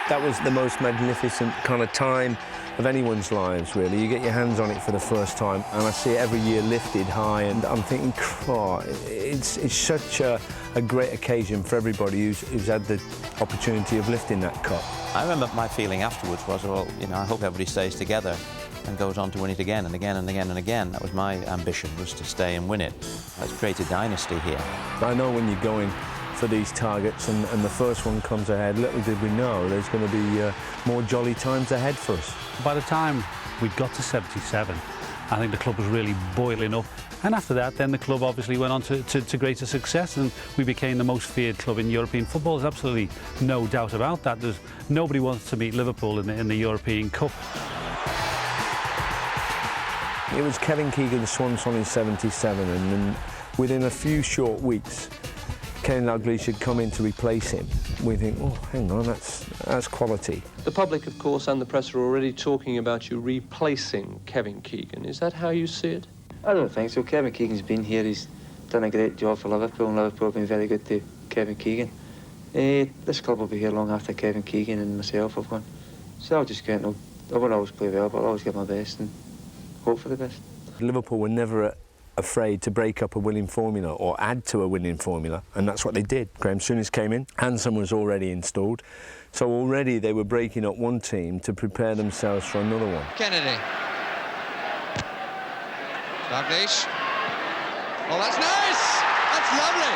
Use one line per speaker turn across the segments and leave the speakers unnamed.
That was the most magnificent kind of time of anyone's lives, really. You get your hands on it for the first time, and I see it every year lifted high, and I'm thinking, it's such a great occasion for everybody who's had the opportunity of lifting that cup.
I remember my feeling afterwards was, well, you know, I hope everybody stays together and goes on to win it again and again and again and again. That was my ambition, was to stay and win it. Let's create a dynasty here.
I know when you're going for these targets and the first one comes ahead, little did we know there's going to be more jolly times ahead for us.
By the time we got to 77, I think the club was really boiling up. And after that, then the club obviously went on to greater success, and we became the most feared club in European football. There's absolutely no doubt about that. Nobody wants to meet Liverpool in the European Cup.
It was Kevin Keegan's swan song in 77, and then within a few short weeks, Kenny Dalglish had come in to replace him. We think, oh, hang on, that's quality.
The public, of course, and the press are already talking about you replacing Kevin Keegan. Is that how you see it?
I don't think so. Kevin Keegan's been here. He's done a great job for Liverpool, and Liverpool have been very good to Kevin Keegan. This club will be here long after Kevin Keegan and myself have gone. So I'll just go out. I won't always play well, but I'll always give my best and hope for the best.
Liverpool were never afraid to break up a winning formula or add to a winning formula, and that's what they did. Graham Souness came in, Hansen was already installed, so already they were breaking up one team to prepare themselves for another one.
Kennedy. Dalglish. Oh, that's nice! That's lovely!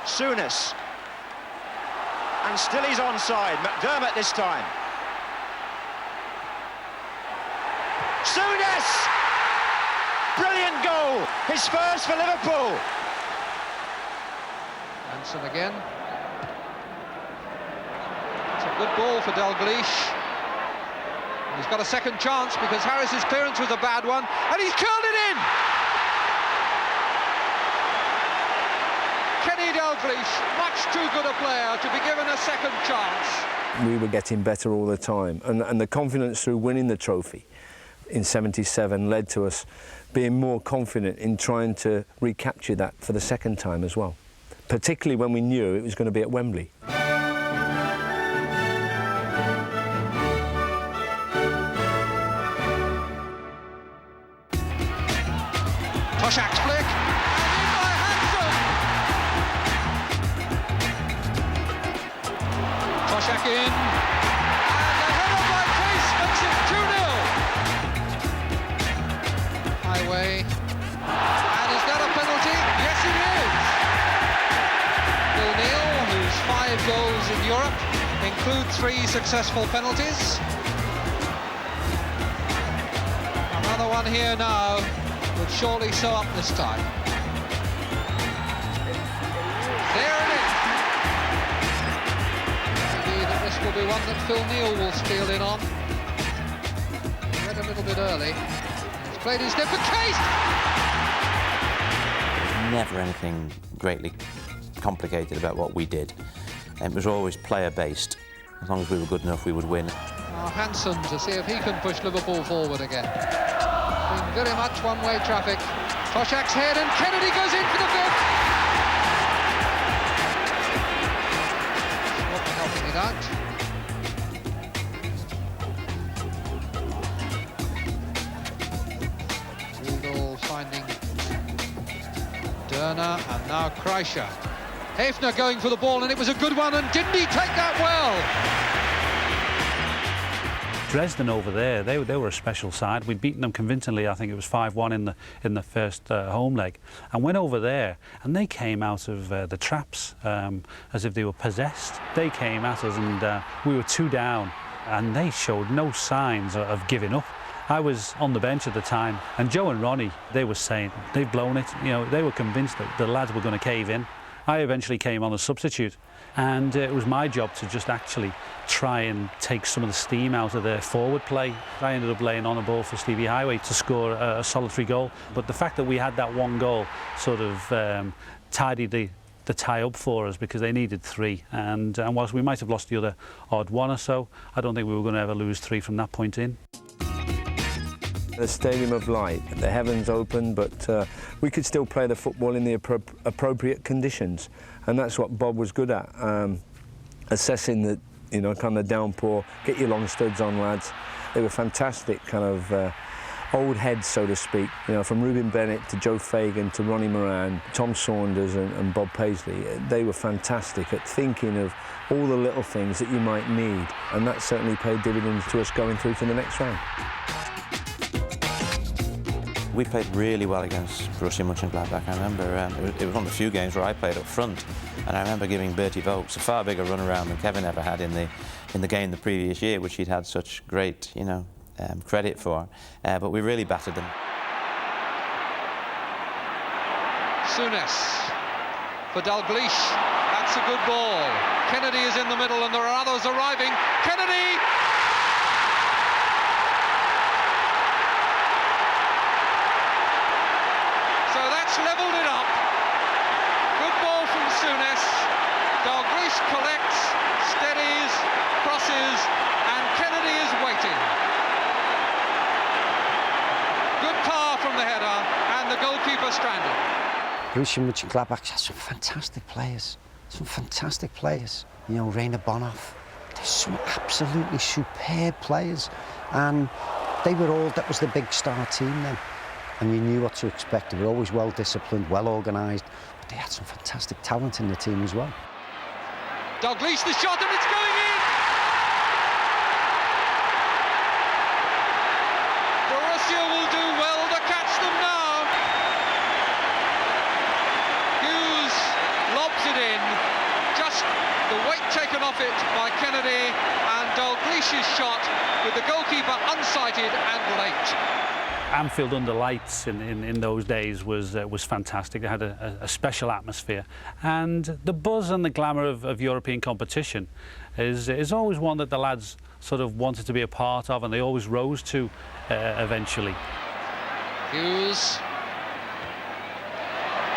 Souness. And still he's onside. McDermott this time. Souness! Brilliant goal! His first for Liverpool.
Hansen again. It's a good ball for Dalglish. He's got a second chance because Harris's clearance was a bad one, and he's curled it in! Kenny Dalglish, much too good a player to be given a second chance.
We were getting better all the time, and the confidence through winning the trophy in 77 led to us being more confident in trying to recapture that for the second time as well, particularly when we knew it was going to be at Wembley.
Toshak's flick, and in by Hansen! Toshak in, and the header by Case makes it 2-0. Highway, and is that a penalty? Yes, it is! Phil Neal, whose 5 goals in Europe include 3 successful penalties. Another one here now. Would surely sew up this time. There it is. Maybe that this will be one that Phil Neal will steal in on. He went a little bit early. He's played his different case.
There's never anything greatly complicated about what we did. It was always player-based. As long as we were good enough, we would win.
Now Hansen to see if he can push Liverpool forward again. Very much one-way traffic. Toshak's head, and Kennedy goes in for the fifth. What helping it out. Riedel finding Derner, and now Kreischer. Hefner going for the ball, and it was a good one, and didn't he take that well?
Dresden over there, they were a special side. We'd beaten them convincingly. I think it was 5-1 in the first home leg, and went over there, and they came out of the traps as if they were possessed. They came at us, and we were 2 down, and they showed no signs of giving up. I was on the bench at the time, and Joe and Ronnie, they were saying they've blown it. You know, they were convinced that the lads were going to cave in. I eventually came on as substitute, and it was my job to just actually try and take some of the steam out of their forward play. I ended up laying on a ball for Stevie Highway to score a solitary goal, but the fact that we had that 1 goal sort of tidied the tie up for us, because they needed 3, and whilst we might have lost the other odd 1 or so, I don't think we were going to ever lose 3 from that point in.
The Stadium of Light, the heavens open, but we could still play the football in the appropriate conditions, and that's what Bob was good at. assessing the, kind of downpour, get your long studs on, lads. They were fantastic kind of old heads, so to speak, from Ruben Bennett to Joe Fagan to Ronnie Moran, Tom Saunders and Bob Paisley. They were fantastic at thinking of all the little things that you might need, and that certainly paid dividends to us going through to the next round.
We played really well against Borussia Mönchengladbach. I remember it was one of the few games where I played up front, and I remember giving Bertie Vogts a far bigger run around than Kevin ever had in the game the previous year, which he'd had such great, credit for. But we really battered them.
Souness for Dalglish. That's a good ball. Kennedy is in the middle, and there are others arriving. Kennedy. Levelled it up. Good ball from Souness. Dalglish collects, steadies, crosses, and Kennedy is waiting. Good power from the header, and the goalkeeper stranded.
Borussia Mönchengladbach has some fantastic players. Rainer Bonhoff. There's some absolutely superb players, and they were all. That was the big star team then. And you knew what to expect. They were always well disciplined, well organised, but they had some fantastic talent in the team as well.
Dalglish, the shot, and it's going in! Borussia will do well to catch them now. Hughes lobs it in, just the weight taken off it by Kennedy, and Dalglish's shot with the goalkeeper unsighted and late.
Anfield under lights in those days was fantastic. It had a special atmosphere, and the buzz and the glamour of European competition is always one that the lads sort of wanted to be a part of, and they always rose to eventually.
Hughes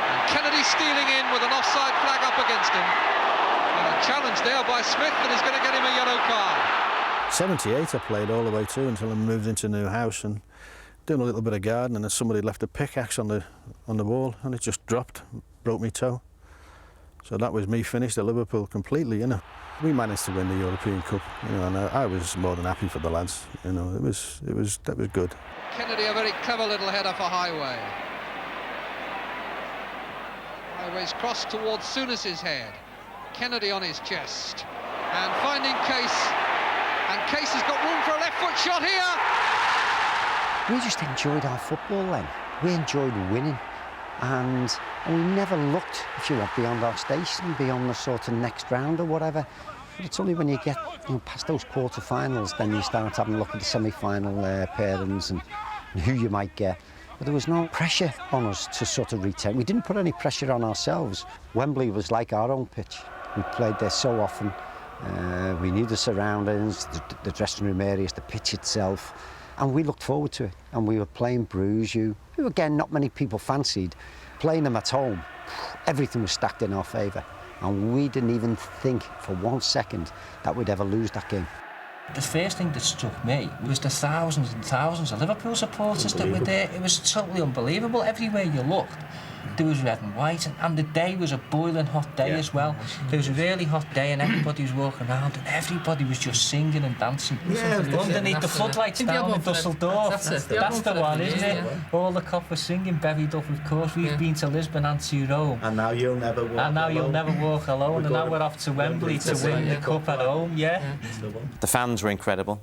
and Kennedy stealing in with an offside flag up against him, and a challenge there by Smith that is going to get him a yellow card.
78 I played all the way too until I moved into a new house and doing a little bit of gardening, and somebody left a pickaxe on the wall, and it just dropped, broke my toe. So that was me finished at Liverpool completely. We managed to win the European Cup, and I was more than happy for the lads. That was good.
Kennedy, a very clever little header for Highway. Highway's crossed towards Souness's head. Kennedy on his chest, and finding Case, and Case has got room for a left foot shot here.
We just enjoyed our football then. We enjoyed winning, and we never looked, if you want, beyond our station, beyond the sort of next round or whatever. But it's only when you get past those quarter-finals then you start having a look at the semi-final pairings and who you might get. But there was no pressure on us to sort of retain. We didn't put any pressure on ourselves. Wembley was like our own pitch. We played there so often. We knew the surroundings, the dressing room areas, the pitch itself. And we looked forward to it, and we were playing Bruges, who again not many people fancied. Playing them at home, everything was stacked in our favour, and we didn't even think for 1 second that we'd ever lose that game.
The first thing that struck me was the thousands and thousands of Liverpool supporters that were there. It was totally unbelievable. Everywhere you looked, there was red and white, and the day was a boiling hot day as well. It was a really hot day, and everybody was walking around, and everybody was just singing and dancing. Underneath the floodlights down in Dusseldorf. That's the one, isn't it? All the coppers singing, buried up, of course. We've been to Lisbon and to Rome.
And now you'll never walk alone.
And now you'll never walk alone. And now we're off to Wembley to win the cup at home,
The fans were incredible,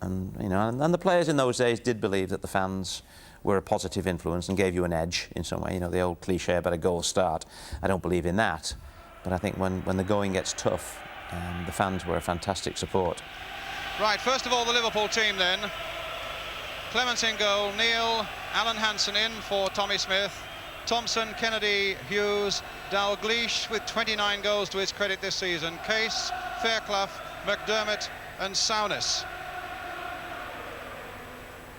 and and the players in those days did believe that the fans were a positive influence and gave you an edge in some way. The old cliche about a goal start. I don't believe in that, but I think when the going gets tough, the fans were a fantastic support.
Right, first of all, the Liverpool team then. Clements in goal, Neil, Alan Hansen in for Tommy Smith, Thompson, Kennedy, Hughes, Dalglish with 29 goals to his credit this season, Case, Fairclough, McDermott and Souness.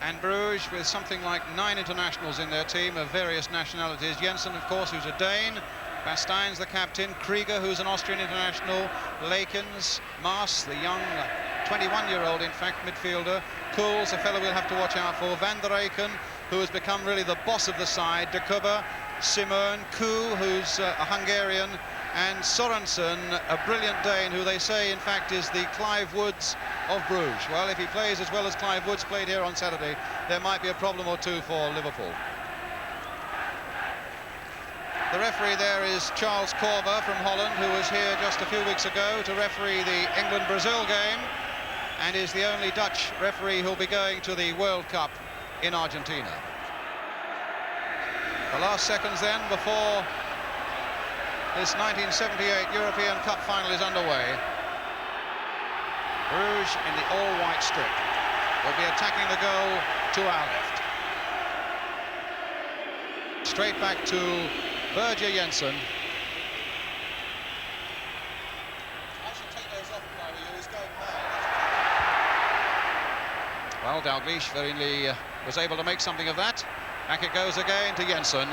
And Bruges with something like 9 internationals in their team of various nationalities. Jensen, of course, who's a Dane. Bastein's the captain. Krieger, who's an Austrian international. Lakens, Maas, the young 21-year-old, in fact, midfielder. Kools, a fellow we'll have to watch out for. Van der Eycken, who has become really the boss of the side. De Kubber, Simone, Koo, who's a Hungarian. and Sorensen, a brilliant Dane, who they say, in fact, is the Clive Woods of Bruges. Well, if he plays as well as Clive Woods played here on Saturday, there might be a problem or two for Liverpool. The referee there is Charles Corver from Holland, who was here just a few weeks ago to referee the England-Brazil game, and is the only Dutch referee who'll be going to the World Cup in Argentina. The last seconds then before this 1978 European Cup final is underway. Bruges in the all-white strip will be attacking the goal to our left. Straight back to Birger Jensen. I should take those off if I were you. He's going mad. Well, Dalglish very nearly was able to make something of that. Back it goes again to Jensen.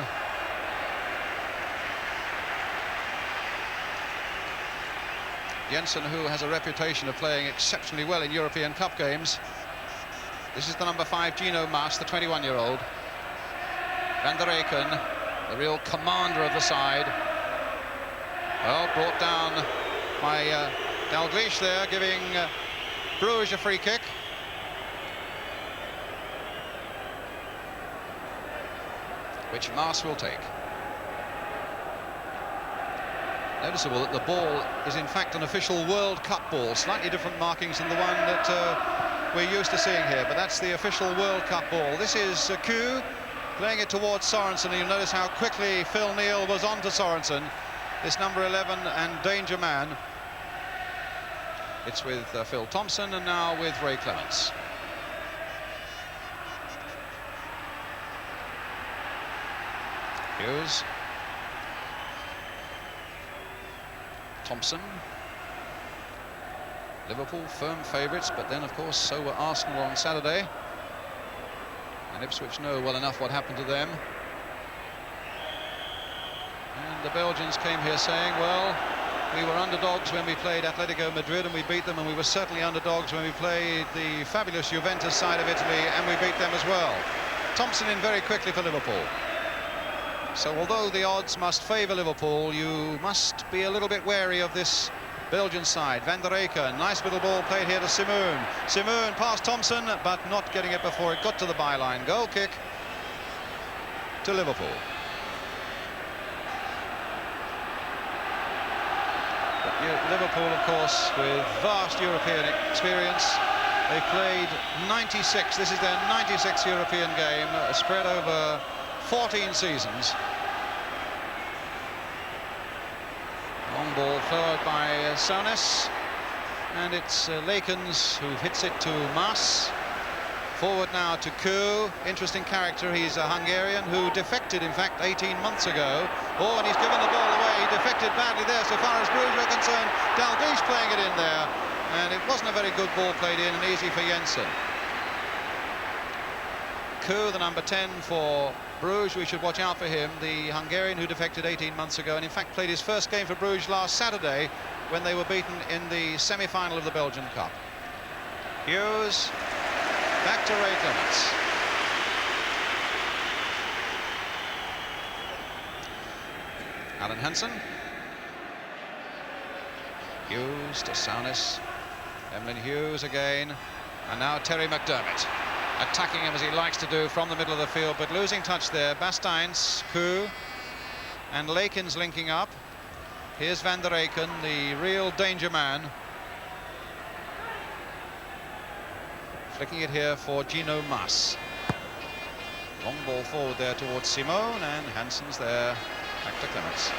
Jensen, who has a reputation of playing exceptionally well in European Cup games. This is the number 5, Gino Maas, the 21-year-old. Van der Eycken, the real commander of the side. Well, brought down by Dalglish there, giving Bruges a free kick. Which Maas will take. Noticeable that the ball is in fact an official World Cup ball, slightly different markings than the one that we're used to seeing here, but that's the official World Cup ball. This is Kuh playing it towards Sorensen, and you'll notice how quickly Phil Neal was on to Sorensen, this number 11 and danger man. It's with Phil Thompson and now with Ray Clements. Hughes. Thompson. Liverpool firm favourites, but then of course so were Arsenal on Saturday, and Ipswich know well enough what happened to them. And the Belgians came here saying, well, we were underdogs when we played Atletico Madrid and we beat them, and we were certainly underdogs when we played the fabulous Juventus side of Italy and we beat them as well. Thompson in very quickly for Liverpool. So although the odds must favour Liverpool, you must be a little bit wary of this Belgian side. Van der Eycken, nice little ball played here to Simoon. Simoon past Thompson, but not getting it before it got to the byline. Goal kick to Liverpool. But Liverpool, of course, with vast European experience. They played 96. This is their 96th European game, spread over 14 seasons. Long ball followed by Saunes, and it's Lakens who hits it to Maas. Forward now to Kuh, interesting character. He's a Hungarian who defected, in fact, 18 months ago. Oh, and he's given the ball away. He defected badly there so far as Bruges are concerned. Dalglish playing it in there, and it wasn't a very good ball played in, and easy for Jensen. Kuh, the number 10 for Bruges, we should watch out for him, the Hungarian who defected 18 months ago and in fact played his first game for Bruges last Saturday when they were beaten in the semi-final of the Belgian Cup. Hughes, back to Ray Clements. Alan Hansen. Hughes to Saunes. Emlyn Hughes again, and now Terry McDermott. Attacking him as he likes to do from the middle of the field, but losing touch there. Basteins, Kuh, and Lakens linking up. Here's Van der Eycken, the real danger man. Flicking it here for Gino Maas. Long ball forward there towards Simone, and Hansen's there. Back to Clements.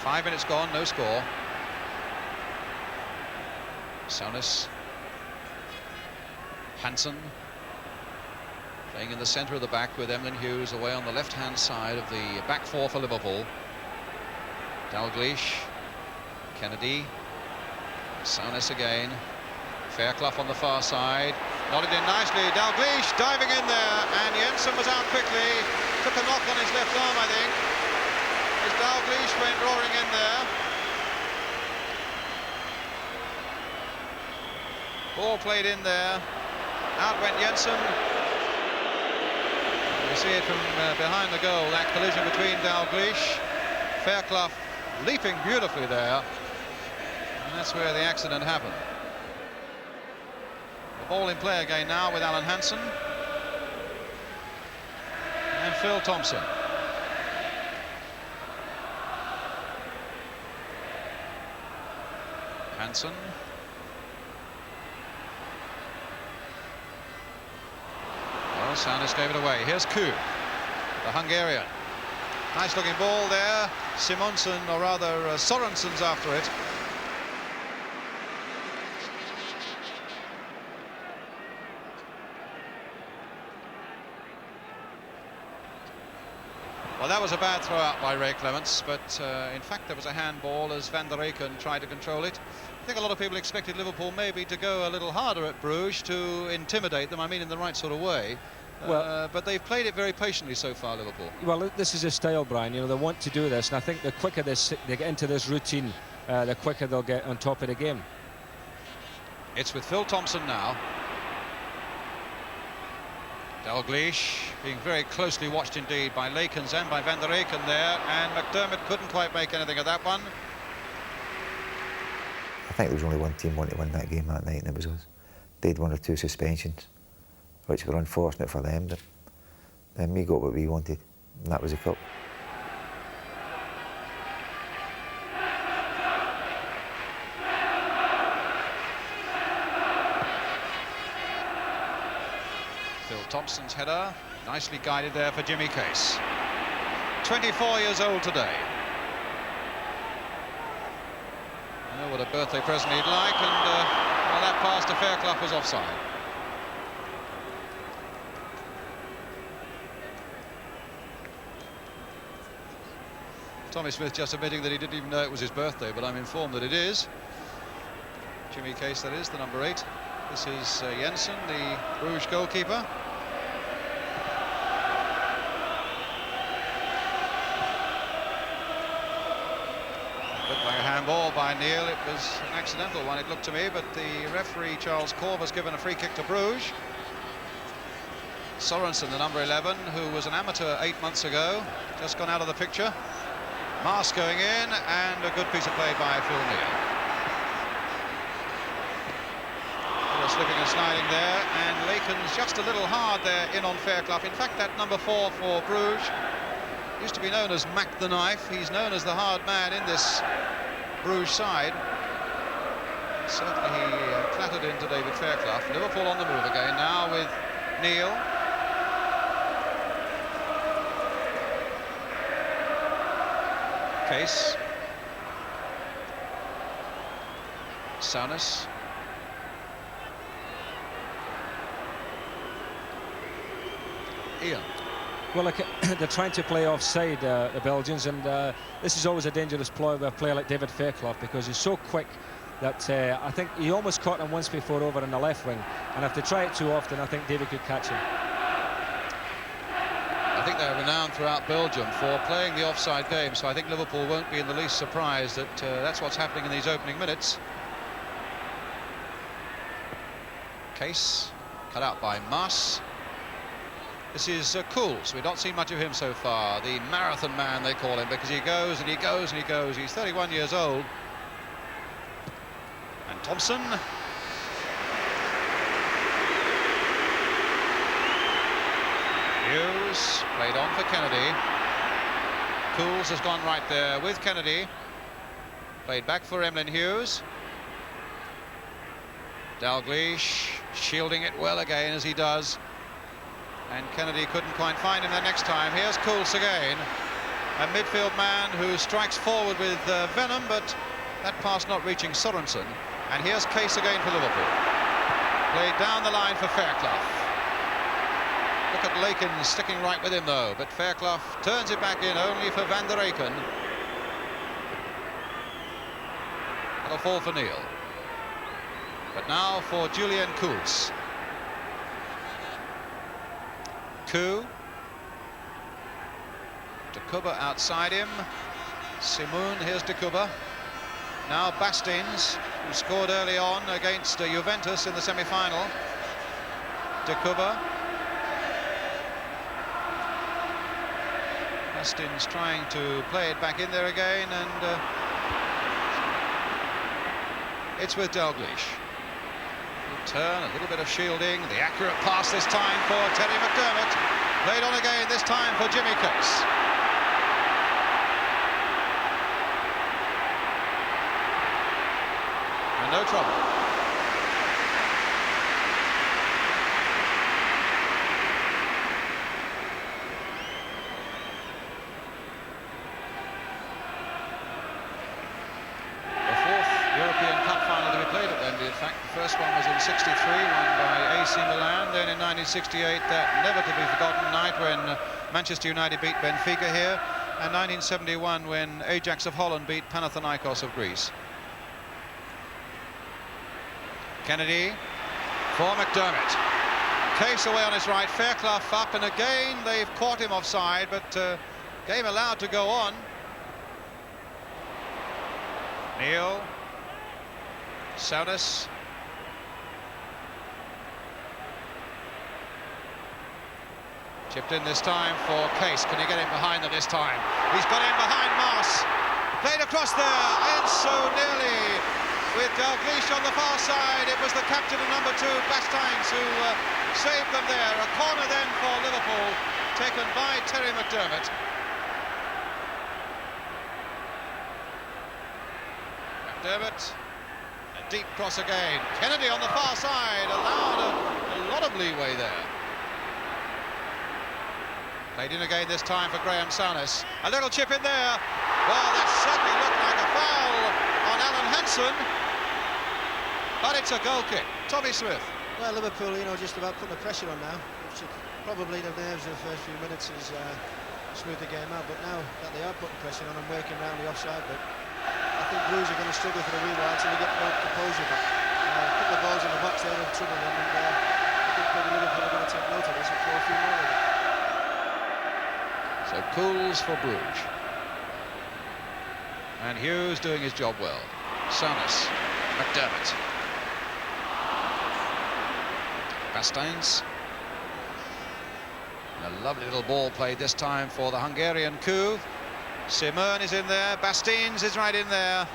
Five minutes gone, no score. Saunes, Hansen playing in the centre of the back with Emlyn Hughes away on the left-hand side of the back four for Liverpool. Dalglish, Kennedy, Saunes again, Fairclough on the far side, nodded in nicely. Dalglish diving in there, and Jensen was out quickly, took a knock on his left arm, I think, as Dalglish went roaring in there. Ball played in there. Out went Jensen. You see it from behind the goal, that collision between Dalglish. Fairclough leaping beautifully there. And that's where the accident happened. The ball in play again now with Alan Hansen. And Phil Thompson. Hansen. Well, Sounders gave it away. Here's Koo, the Hungarian. Nice looking ball there. Simonsen, or rather Sorensen's after it. Well, that was a bad throw out by Ray Clements, but in fact there was a handball as Van der Eycken tried to control it. I think a lot of people expected Liverpool maybe to go a little harder at Bruges to intimidate them, I mean in the right sort of way. Well, but they've played it very patiently so far, Liverpool.
Well, this is a style, Brian. You know, they want to do this, and I think the quicker they get into this routine, the quicker they'll get on top of the game.
It's with Phil Thompson now. Dalglish being very closely watched indeed by Lakens and by Van der Eycken there, and McDermott couldn't quite make anything of that one.
I think there was only one team wanted to win that game that night, and it was us. They'd 1 or 2 suspensions, which were unfortunate for them, but then we got what we wanted, and that was the cup.
Phil Thompson's header, nicely guided there for Jimmy Case. 24 years old today. I know what a birthday present he'd like, and well, that pass to Fairclough was offside. Tommy Smith just admitting that he didn't even know it was his birthday, but I'm informed that it is. Jimmy Case, that is, the number 8. This is Jensen, the Bruges goalkeeper. It looked like a handball by Neil. It was an accidental one, it looked to me, but the referee, Charles Corve, has given a free kick to Bruges. Sorensen, the number 11, who was an amateur 8 months ago, just gone out of the picture. Mars going in, and a good piece of play by Phil Neal. Slipping and sliding there, and Lakens just a little hard there in on Fairclough. In fact, that number 4 for Bruges used to be known as Mac the Knife. He's known as the hard man in this Bruges side. Certainly he clattered into David Fairclough. Liverpool on the move again now with Neil. Case. Souness. Ian.
Well, they're trying to play offside, the Belgians, and this is always a dangerous ploy with a player like David Fairclough, because he's so quick that I think he almost caught him once before over in the left wing, and if they try it too often, I think David could catch him.
I think they're renowned throughout Belgium for playing the offside game, so I think Liverpool won't be in the least surprised that that's what's happening in these opening minutes. Case cut out by Mas. This is Cools. We've not seen much of him so far. The marathon man, they call him, because he goes and he goes and he goes. He's 31 years old. And Thompson. Hughes played on for Kennedy. Cools has gone right there with Kennedy. Played back for Emlyn Hughes. Dalglish shielding it well again as he does. And Kennedy couldn't quite find him the next time. Here's Cools again, a midfield man who strikes forward with venom, but that pass not reaching Sorensen. And here's Case again for Liverpool. Played down the line for Fairclough. Look at Lakens sticking right with him though, but Fairclough turns it back in only for Van der Eycken. That'll fall for Neil. But now for Julian Cools. Koo. Dakuba outside him. Simoon, here's Dakuba. Now Bastings, who scored early on against Juventus in the semi-final. Dakuba. Bastin's trying to play it back in there again, and it's with Dalglish. Good turn, a little bit of shielding, the accurate pass this time for Terry McDermott. Played on again, this time for Jimmy Case. And no trouble. First one was in '63, won by AC Milan. Then in 1968, that never-to-be-forgotten night when Manchester United beat Benfica here, and 1971 when Ajax of Holland beat Panathinaikos of Greece. Kennedy for McDermott. Case away on his right, Fairclough up, and again they've caught him offside, but game allowed to go on. Neil, Souness. Chipped in this time for Case. Can he get him behind them this time? He's got him behind Mars. Played across there, and so nearly with Dalglish on the far side. It was the captain of number 2, Bastines, who saved them there. A corner then for Liverpool, taken by Terry McDermott. McDermott, a deep cross again. Kennedy on the far side, allowed a lot of leeway there. Played in again this time for Graham Souness. A little chip in there. Well, that certainly looked like a foul on Alan Hansen. But it's a goal kick. Tommy Smith.
Well, Liverpool, you know, just about putting the pressure on now. Probably the nerves of the first few minutes has smoothed the game out. But now that they are putting pressure on and working around the offside bit, I think Blues are going to struggle for a wee while until they get more composure back. A couple of balls in the box there have troubled them, and I think maybe Liverpool are going to take note of this and throw a few more of it.
So Cools for Bruges. And Hughes doing his job well. Souness, McDermott. Bastines. A lovely little ball played this time for the Hungarian coup. Simon is in there, Bastines is right in there.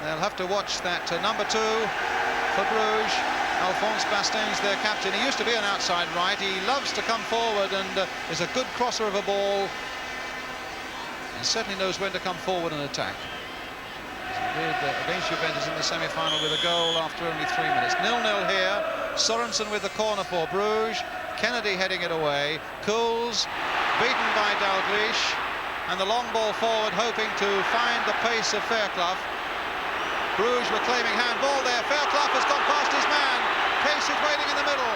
They'll have to watch that number 2 for Bruges. Alphonse Bastines, their captain. He used to be an outside right. He loves to come forward and is a good crosser of a ball. And certainly knows when to come forward and attack. He did against Juventus in the semi-final with a goal after only 3 minutes. 0-0 here. Sorensen with the corner for Bruges. Kennedy heading it away. Cools beaten by Dalglish. And the long ball forward, hoping to find the pace of Fairclough. Bruges were claiming handball there. Fairclough has gone past his man. Case is waiting in the middle.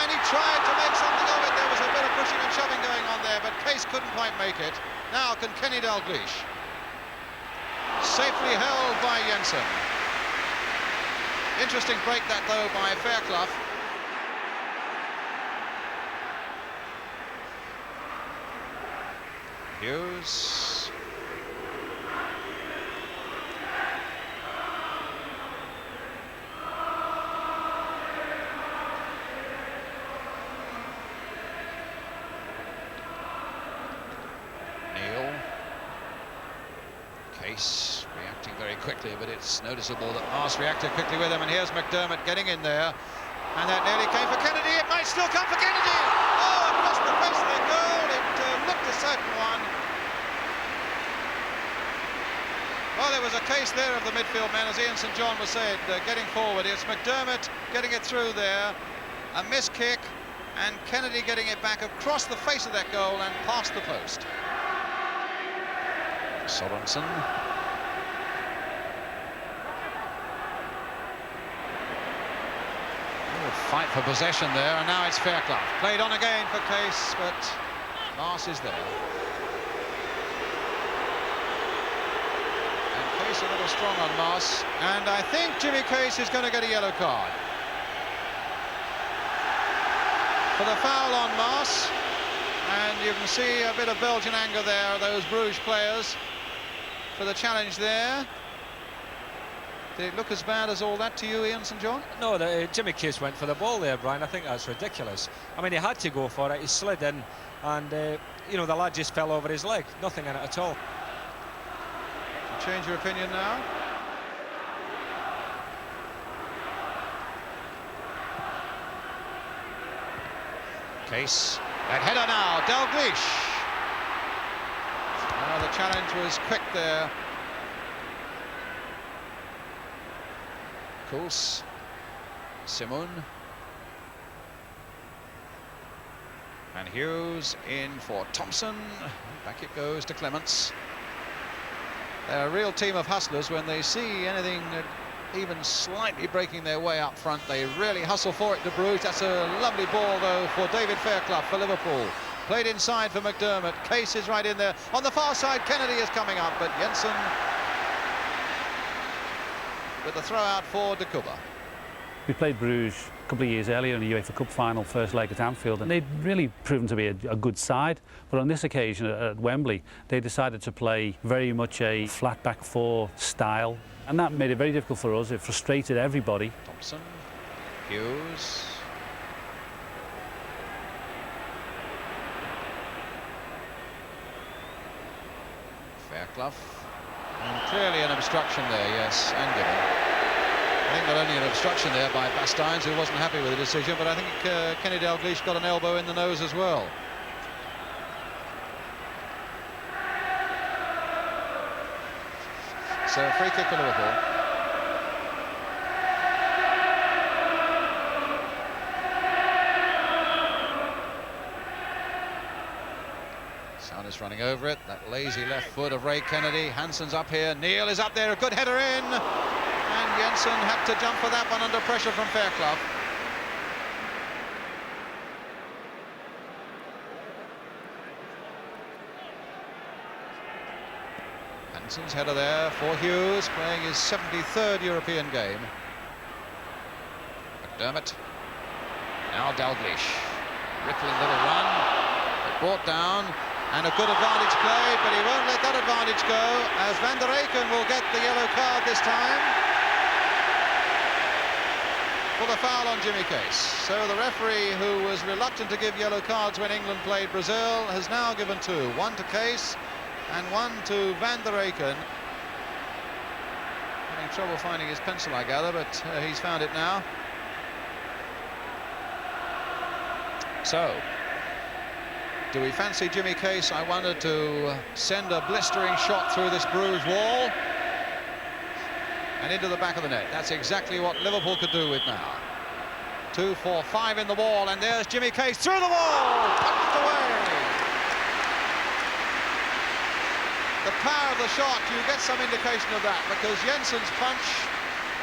And he tried to make something of it. There was a bit of pushing and shoving going on there, but Case couldn't quite make it. Now can Kenny Dalglish. Safely held by Jensen. Interesting break that, though, by Fairclough. Hughes. Case reacting very quickly, but it's noticeable that Mars reacted quickly with him, and here's McDermott getting in there, and that nearly came for Kennedy. It might still come for Kennedy. Oh, across the face of the goal. It looked a certain one. Well, there was a case there of the midfield men, as Ian St John was saying, getting forward. It's McDermott getting it through there, a miss kick, and Kennedy getting it back across the face of that goal and past the post. Sorensen. Fight for possession there, and now it's Fairclough. Played on again for Case, but Mars is there. And Case a little strong on Mars, and I think Jimmy Case is going to get a yellow card. For the foul on Mars, and you can see a bit of Belgian anger there, those Bruges players, for the challenge there. Did it look as bad as all that to you, Ian St John?
No, Jimmy Case went for the ball there, Brian. I think that's ridiculous. I mean, he had to go for it. He slid in, and you know, the lad just fell over his leg. Nothing in it at all.
You change your opinion now? Case. That header now, Dalglish. The challenge was quick there. Course. Simon. And Hughes in for Thompson. Back it goes to Clements. They're a real team of hustlers. When they see anything even slightly breaking their way up front, they really hustle for it to Bruges. That's a lovely ball, though, for David Fairclough for Liverpool. Played inside for McDermott. Case is right in there. On the far side, Kennedy is coming up, but Jensen with the throw out for De Cuba.
We played Bruges a couple of years earlier in the UEFA Cup final, first leg at Anfield, and they'd really proven to be a good side. But on this occasion at Wembley, they decided to play very much a flat back four style, and that made it very difficult for us. It frustrated everybody.
Thompson, Hughes. Fairclough. And clearly an obstruction there, yes, and given. I think not only an obstruction there by Bastiens, who wasn't happy with the decision, but I think Kenny Dalglish got an elbow in the nose as well. So free kick for Liverpool. Souness running over it. That lazy left foot of Ray Kennedy. Hansen's up here. Neil is up there. A good header in. And Jensen had to jump for that one under pressure from Fairclough. Hansen's header there for Hughes, playing his 73rd European game. McDermott. Now Dalglish. Rippling little run, but brought down. And a good advantage played, but he won't let that advantage go, as Van der Eycken will get the yellow card this time for the foul on Jimmy Case. So the referee, who was reluctant to give yellow cards when England played Brazil, has now given two. One to Case and one to Van der Eycken. Having trouble finding his pencil, I gather, but he's found it now. So, do we fancy Jimmy Case, I wonder, to send a blistering shot through this Bruges wall and into the back of the net? That's exactly what Liverpool could do with now. 2, 4, 5 in the wall, and there's Jimmy Case through the wall, punched away. The power of the shot, you get some indication of that, because Jensen's punch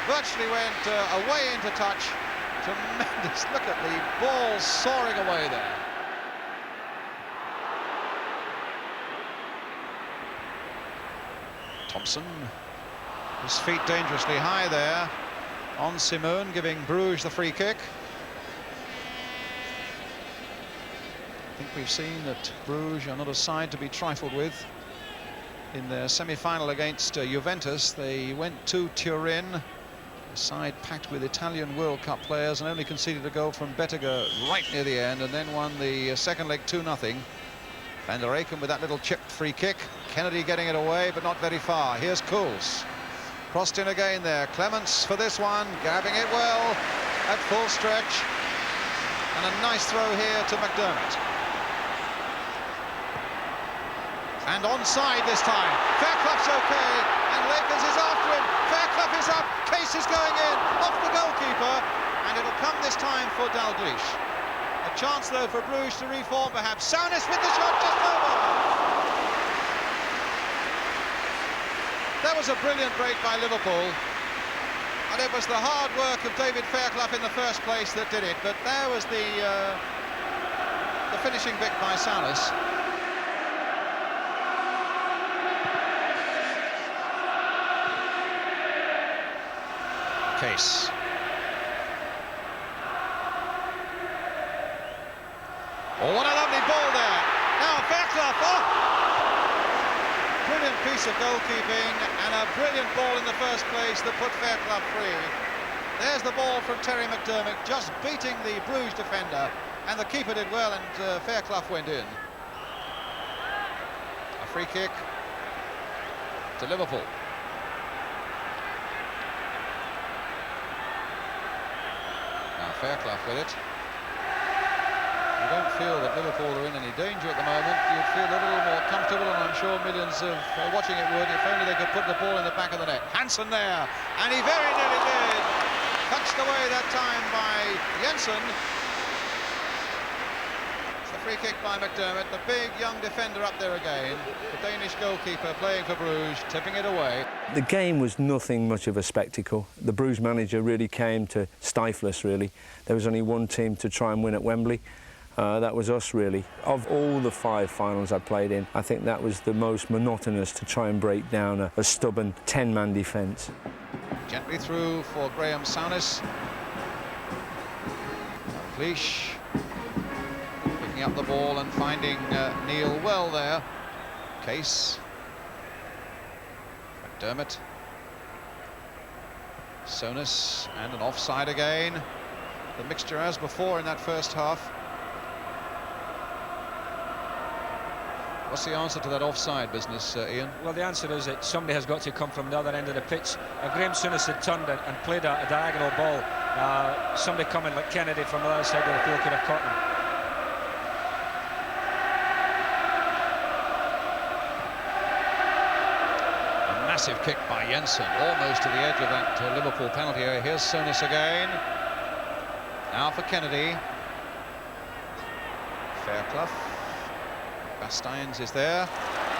virtually went away into touch. Tremendous. Look at the ball soaring away there. Thompson, his feet dangerously high there on Simon, giving Bruges the free kick. I think we've seen that Bruges are not a side to be trifled with. In their semi-final against Juventus, they went to Turin, a side packed with Italian World Cup players, and only conceded a goal from Bettiger right near the end, and then won the second leg 2-0. Van der Eycken with that little chipped free kick. Kennedy getting it away, but not very far. Here's Kools. Crossed in again there. Clements for this one, grabbing it well at full stretch. And a nice throw here to McDermott. And onside this time. Fairclough's okay, and Lakers is after him. Fairclough is up, Case is going in, off the goalkeeper, and it'll come this time for Dalglish. A chance, though, for Bruges to reform, perhaps. Souness with the shot just over. That was a brilliant break by Liverpool. And it was the hard work of David Fairclough in the first place that did it. But there was the finishing bit by Souness. Case. Oh, what a lovely ball there. Now Fairclough, brilliant piece of goalkeeping and a brilliant ball in the first place that put Fairclough free. There's the ball from Terry McDermott, just beating the Bruges defender, and the keeper did well, and Fairclough went in. free kick to Liverpool. Now Fairclough with it. You don't feel that Liverpool are in any danger at the moment. You'd feel a little more comfortable, and I'm sure millions of watching it would, if only they could put the ball in the back of the net. Hansen there, and he very nearly did. Touched away that time by Jensen. It's the free kick by McDermott, the big young defender up there again. The Danish goalkeeper playing for Bruges, tipping it away.
The game was nothing much of a spectacle. The Bruges manager really came to stifle us, really. There was only one team to try and win at Wembley. That was us, really. Of all the 5 finals I played in, I think that was the most monotonous, to try and break down a stubborn 10-man defence.
Gently through for Graham Souness. Dalglish picking up the ball and finding Neil well there. Case. McDermott. Souness, and an offside again. The mixture as before in that first half. What's the answer to that offside business, Ian?
Well, the answer is that somebody has got to come from the other end of the pitch. Graham Souness had turned and played a diagonal ball. Somebody coming like Kennedy from the other side of the field could have caught him.
A massive kick by Jensen, almost to the edge of that Liverpool penalty area. Here's Souness again. Now for Kennedy. Fairclough. Basteins is there.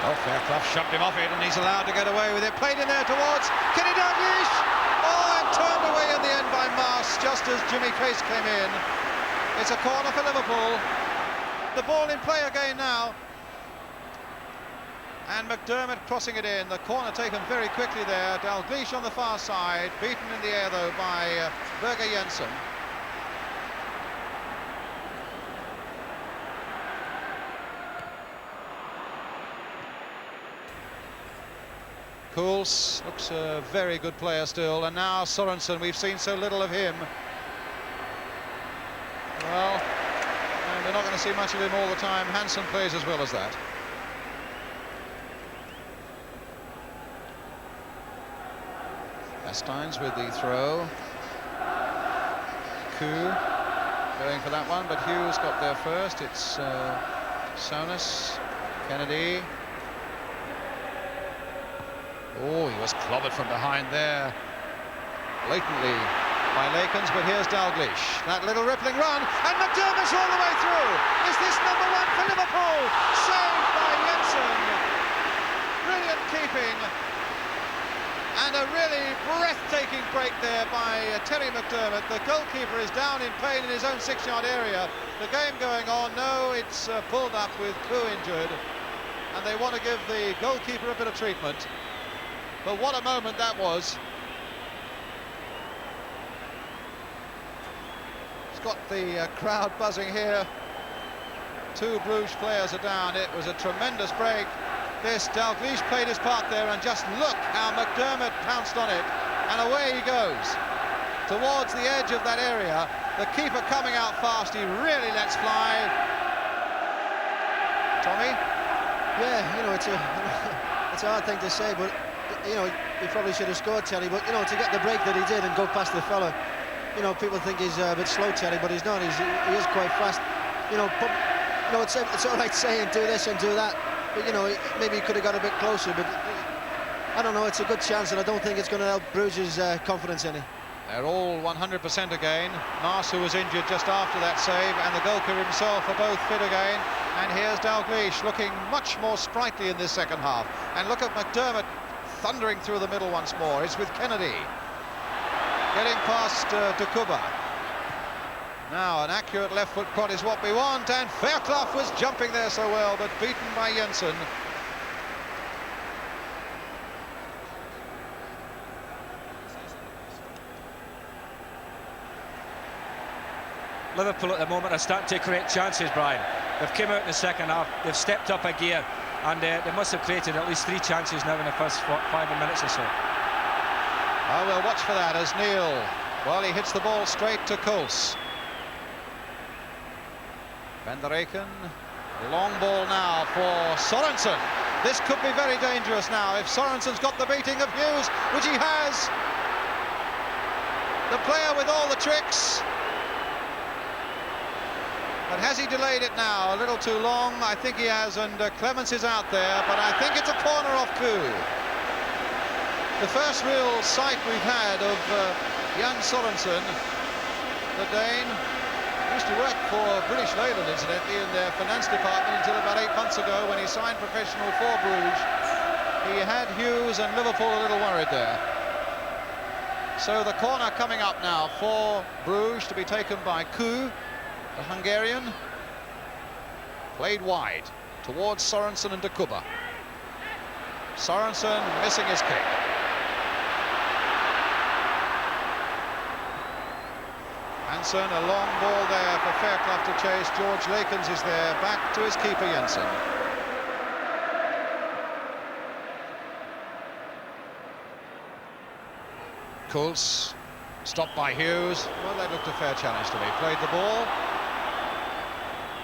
Oh, Fairclough shoved him off it, and he's allowed to get away with it. Played in there towards Kenny Dalglish. Oh, and turned away in the end by Mars, just as Jimmy Case came in. It's a corner for Liverpool. The ball in play again now. And McDermott crossing it in. The corner taken very quickly there. Dalglish on the far side, beaten in the air though by Berger Jensen. Kuhls looks a very good player still, and now Sorensen, we've seen so little of him. Well, and we're not going to see much of him all the time. Hansen plays as well as that. Basteins with the throw. Kuh going for that one, but Hughes got there first. It's Souness, Kennedy. Oh, he was clobbered from behind there, blatantly by Lakens, but here's Dalglish. That little rippling run, and McDermott's all the way through. Is this number 1 for Liverpool? Saved by Jensen. Brilliant keeping. And a really breathtaking break there by Terry McDermott. The goalkeeper is down in pain in his own 6-yard area. The game going on. No, it's pulled up with Kuh injured. And they want to give the goalkeeper a bit of treatment. But what a moment that was. It's got the crowd buzzing here. 2 Bruges players are down. It was a tremendous break. This Dalglish played his part there, and just look how McDermott pounced on it. And away he goes. Towards the edge of that area. The keeper coming out fast. He really lets fly. Tommy?
Yeah, you know, it's a hard thing to say, but you know, he probably should have scored, Terry, but you know, to get the break that he did and go past the fella, you know, people think he's a bit slow, Terry, but he's not. He is quite fast. You know, but you know, it's all right saying do this and do that, but you know, maybe he could have got a bit closer. But I don't know. It's a good chance, and I don't think it's going to help Bruges' confidence any.
They're all 100% again. Mars, who was injured just after that save, and the goalkeeper himself are both fit again. And here's Dalglish looking much more sprightly in this second half. And look at McDermott thundering through the middle once more. It's with Kennedy getting past Dukuba. Now an accurate left foot prod is what we want, and Fairclough was jumping there so well, but beaten by Jensen.
Liverpool at the moment are starting to create chances, Brian. They've come out in the second half, they've stepped up a gear, and they must have created at least 3 chances now in the first 5 minutes or so.
Oh, we'll watch for that as Neil, well, he hits the ball straight to Kuhls. Van der Eycken, long ball now for Sorensen. This could be very dangerous now if Sorensen's got the beating of Hughes, which he has. The player with all the tricks. But has he delayed it now? A little too long. I think he has, and Clements is out there, but I think it's a corner off Koo. The first real sight we've had of Jan Sorensen, the Dane, used to work for British Leyland, incidentally, in their finance department until about 8 months ago when he signed professional for Bruges. He had Hughes and Liverpool a little worried there. So the corner coming up now for Bruges to be taken by Koo, the Hungarian. Played wide towards Sorensen and Dakuba. Sorensen missing his kick. Hansen, a long ball there for Fairclough to chase. George Lakens is there, back to his keeper Jensen. Kulz, stopped by Hughes. Well, that looked a fair challenge to me. Played the ball.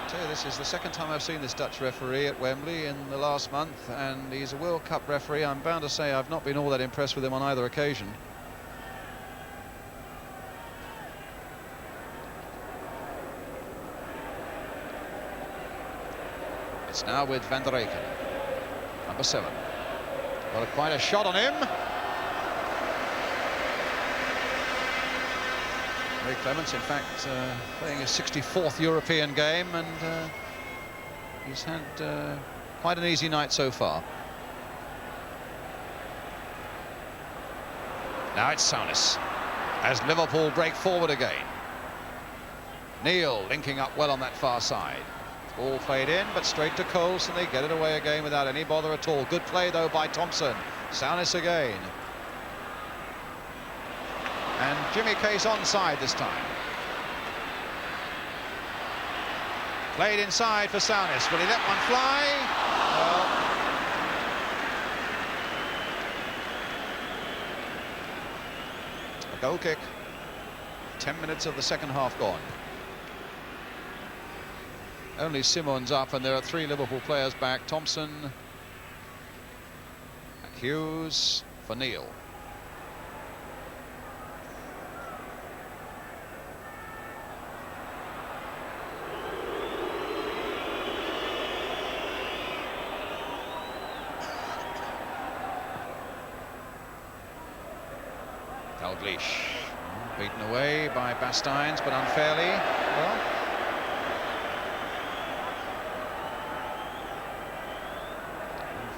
I tell you, this is the second time I've seen this Dutch referee at Wembley in the last month, and he's a World Cup referee. I'm bound to say I've not been all that impressed with him on either occasion. It's now with Van der Reyken, number 7. Well, quite a shot on him. Ray Clements, in fact, playing his 64th European game, and he's had quite an easy night so far. Now it's Saunis as Liverpool break forward again. Neil linking up well on that far side. Ball played in, but straight to Coles, and they get it away again without any bother at all. Good play, though, by Thompson. Saunis again. And Jimmy Case onside this time. Played inside for Saunis. Will he let one fly? Well, a goal kick. 10 minutes of the second half gone. Only Simon's up, and there are 3 Liverpool players back. Thompson, and Hughes for Neil. Dalglish, beaten away by Basteins, but unfairly. Well,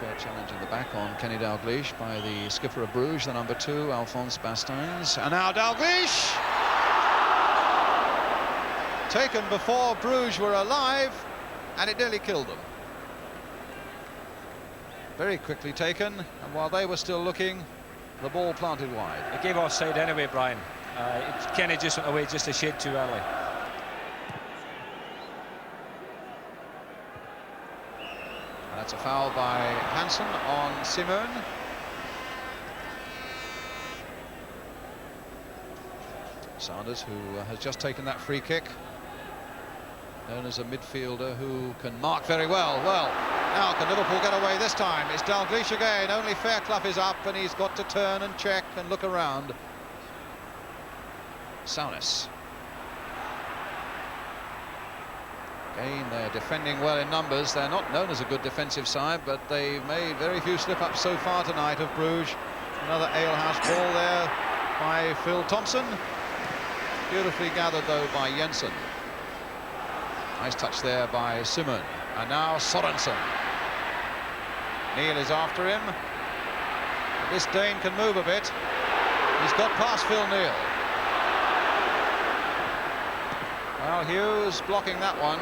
fair challenge in the back on Kenny Dalglish by the skipper of Bruges, the number 2, Alphonse Basteins. And now Dalglish! Taken before Bruges were alive, and it nearly killed them. Very quickly taken, and while they were still looking, the ball planted wide.
It gave offside anyway, Brian. Kenny just went away just a shade too early.
That's a foul by Hansen on Simon. Sanders, who has just taken that free kick, known as a midfielder who can mark very well. Well, now can Liverpool get away this time? It's Dalglish again. Only Fairclough is up, and he's got to turn and check and look around. Saunis. Again, they're defending well in numbers. They're not known as a good defensive side, but they've made very few slip-ups so far tonight of Bruges. Another alehouse ball there by Phil Thompson. Beautifully gathered, though, by Jensen. Nice touch there by Simon. And now Sorensen. Neil is after him. But this Dane can move a bit. He's got past Phil Neal. Well, Hughes blocking that one.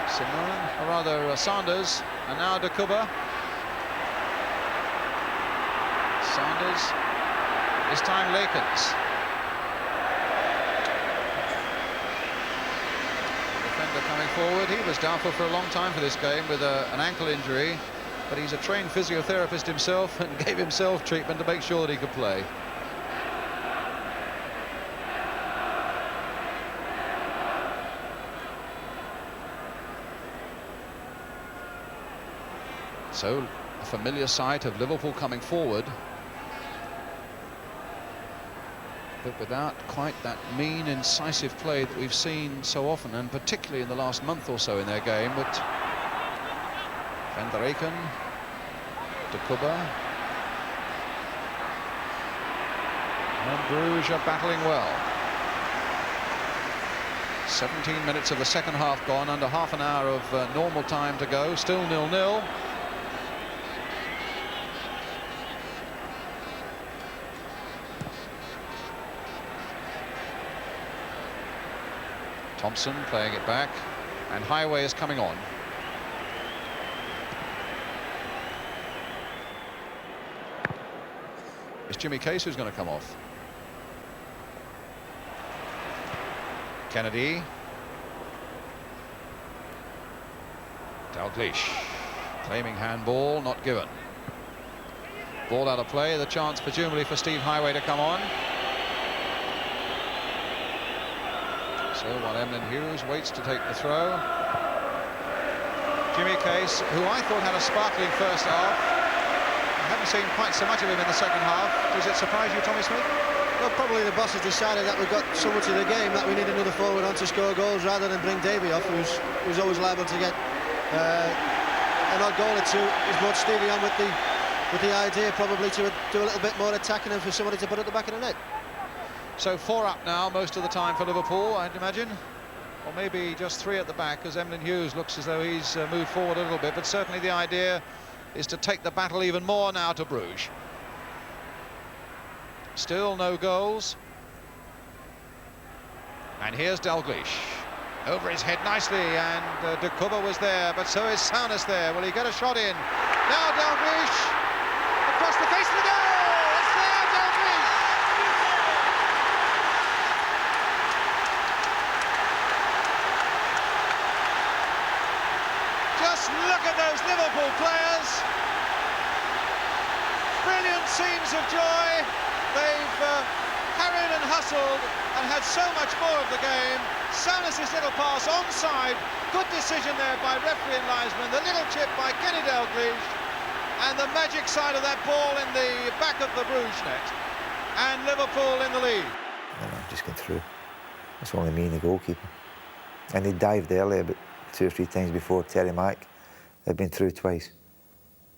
Simon, or rather Sanders, and now Dakuba. Sanders, this time Lakens. Defender coming forward. He was doubtful for a long time for this game with an ankle injury, but he's a trained physiotherapist himself and gave himself treatment to make sure that he could play. So a familiar sight of Liverpool coming forward, but without quite that mean, incisive play that we've seen so often, and particularly in the last month or so in their game. But Van der Eycken, De Kubber, and Bruges are battling well. 17 minutes of the second half gone, under half an hour of normal time to go, still 0-0. Thompson playing it back, and Highway is coming on. It's Jimmy Case who's going to come off. Kennedy. Dalglish claiming handball, not given. Ball out of play, the chance presumably for Steve Highway to come on. So while Emlyn Hughes waits to take the throw, Jimmy Case, who I thought had a sparkling first half, I haven't seen quite so much of him in the second half. Does it surprise you, Tommy Smith?
Well, probably the boss has decided that we've got so much of the game that we need another forward on to score goals rather than bring Davy off, who's always liable to get an odd goal or two. He's brought Stevie on with the idea probably to do a little bit more attacking and for somebody to put at the back of the net.
So 4 up now most of the time for Liverpool, I'd imagine, or maybe just 3 at the back, as Emlyn Hughes looks as though he's moved forward a little bit, but certainly the idea is to take the battle even more now to Bruges. Still no goals. And here's Dalglish. Over his head nicely, and De Kubber was there, but so is Souness there. Will he get a shot in? Now Dalglish across the face of the goal! It's there, Dalglish! Just look at those Liverpool players. Brilliant scenes of joy. They've carried and hustled and had so much more of the game. Souness' little pass onside. Good decision there by referee and linesman. The little chip by Kenny Dalglish. And the magic side of that ball in the back of the Bruges net. And Liverpool in the lead.
And I'm just going through. It's only me and the goalkeeper. And he dived early about 2 or 3 times before Terry Mack. They'd been through twice.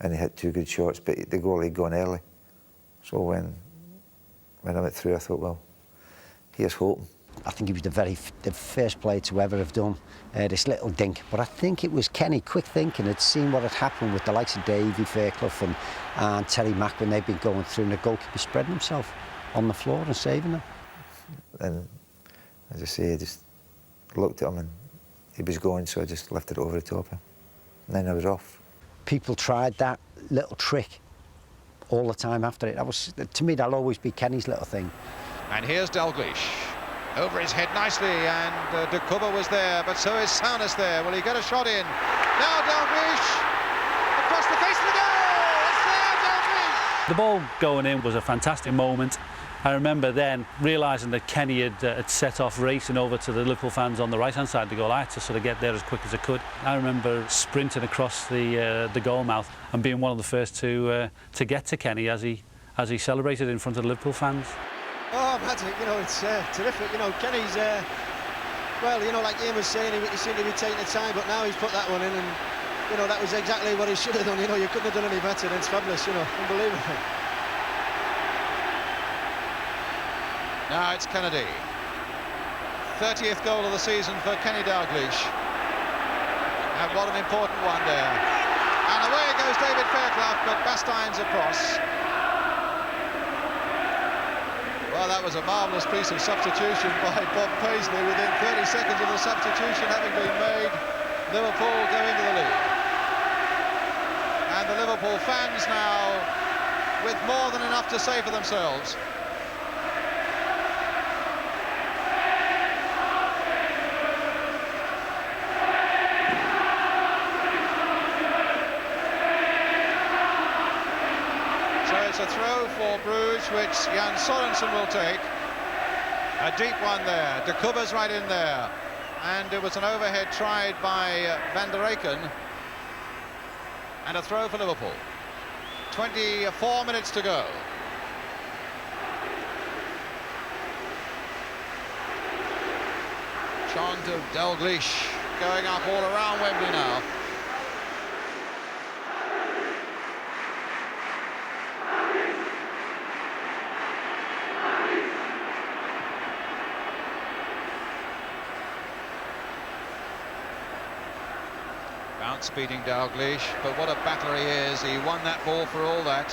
And he hit 2 good shots, but the goalie had gone early. So when I went through, I thought, well, here's hoping.
I think he was the first player to ever have done this little dink. But I think it was Kenny, quick thinking, had seen what had happened with the likes of Davy Fairclough and Terry Mack when they've been going through, and the goalkeeper spreading himself on the floor and saving them.
And as I say, I just looked at him and he was going, so I just lifted it over the top of him. And then I was off. People
tried that little trick all the time after it. That was, to me, that'll always be Kenny's little thing.
And here's Dalglish. Over his head nicely, and De Kubber was there, but so is Souness there. Will he get a shot in? Now Dalglish across the face of the goal! It's there, Dalglish!
The ball going in was a fantastic moment. I remember then realising that Kenny had set off racing over to the Liverpool fans on the right-hand side of the goal. I had to sort of get there as quick as I could. I remember sprinting across the goal mouth and being one of the first to get to Kenny as he celebrated in front of the Liverpool fans.
Oh, magic, you know, it's terrific. You know, Kenny's, well, you know, like Ian was saying, he seemed to be taking the time, but now he's put that one in, and, you know, that was exactly what he should have done. You know, you couldn't have done any better. It's fabulous, you know, unbelievable.
Now it's Kennedy. 30th goal of the season for Kenny Dalglish. And what an important one there. And away goes David Fairclough, but Bastien's across. Well, that was a marvellous piece of substitution by Bob Paisley. Within 30 seconds of the substitution having been made, Liverpool go into the lead. And the Liverpool fans now with more than enough to say for themselves. It's a throw for Bruges, which Jan Sorensen will take. A deep one there. De Kubber's right in there. And it was an overhead tried by Van der Eycken. and a throw for Liverpool. 24 minutes to go. Chant of Dalglish going up all around Wembley now. Bounce beating Dalglish, but what a battler he is. He won that ball for all that.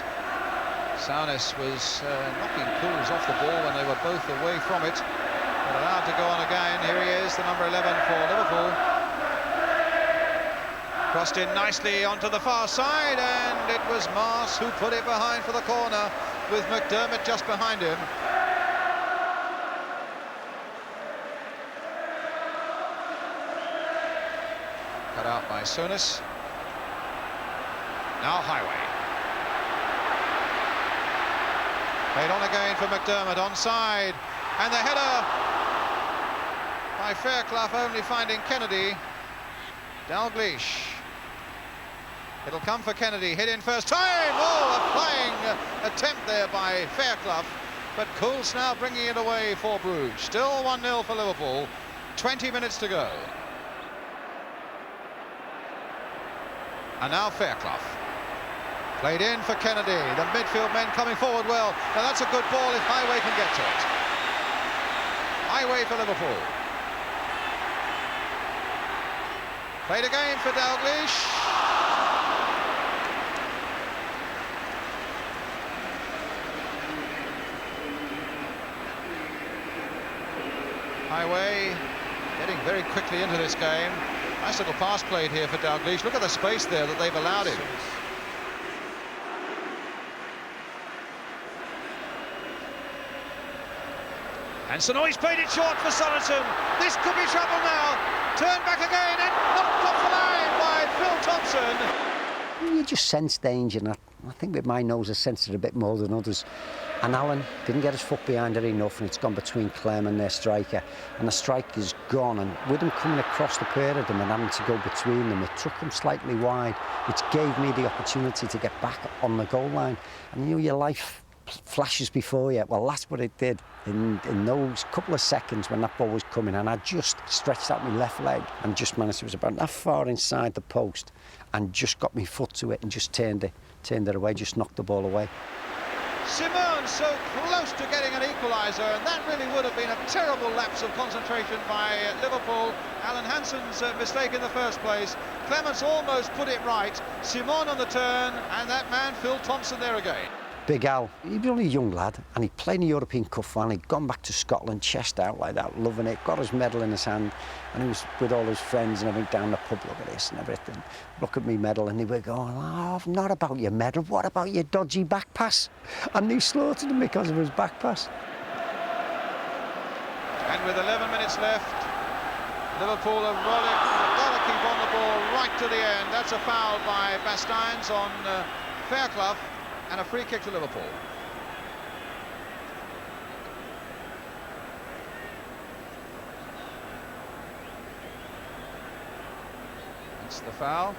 Souness was knocking Cools off the ball when they were both away from it. But allowed to go on again. Here he is, the number 11 for Liverpool. Crossed in nicely onto the far side, and it was Mars who put it behind for the corner, with McDermott just behind him. Cut out by Souness. Now Highway. Played on again for McDermott, onside, and the header by Fairclough only finding Kennedy. Dalglish. It'll come for Kennedy, hit in first time. Oh, a flying attempt there by Fairclough, but Cools now bringing it away for Bruges. Still 1-0 for Liverpool, 20 minutes to go. And now Fairclough. Played in for Kennedy. The midfield men coming forward well. Now that's a good ball if Highway can get to it. Highway for Liverpool. Played again for Dalglish. Highway getting very quickly into this game. Nice little pass played here for Dalglish. Look at the space there that they've allowed him. And Sonoy's played it short for Sorensen. This could be trouble now. Turn back again and knocked off the line by Phil Thompson.
You just sense danger, and I think with my nose I sensed it a bit more than others. And Alan didn't get his foot behind it enough, and it's gone between Clem and their striker. And the striker's gone, and with him coming across the pair of them and having to go between them, it took them slightly wide, which gave me the opportunity to get back on the goal line. And you know, your life flashes before you. Well, that's what it did in those couple of seconds when that ball was coming, and I just stretched out my left leg and just managed, it was about that far inside the post, and just got my foot to it and just turned it away, just knocked the ball away.
Simone so close to getting an equaliser, and that really would have been a terrible lapse of concentration by Liverpool. Alan Hansen's mistake in the first place. Clements almost put it right. Simone on the turn, and that man, Phil Thompson, there again.
Big Al, he was only a young lad, and he played in the European Cup final. He'd gone back to Scotland, chest out like that, loving it, got his medal in his hand, and he was with all his friends and everything down the pub, look at this and everything. Look at me medal, and they were going, oh, not about your medal, what about your dodgy back pass? And they slaughtered him because of his back pass.
And with 11 minutes left, Liverpool are rolling. They've got to keep on the ball right to the end. That's a foul by Bastains on Fairclough, and a free kick to Liverpool. That's the foul.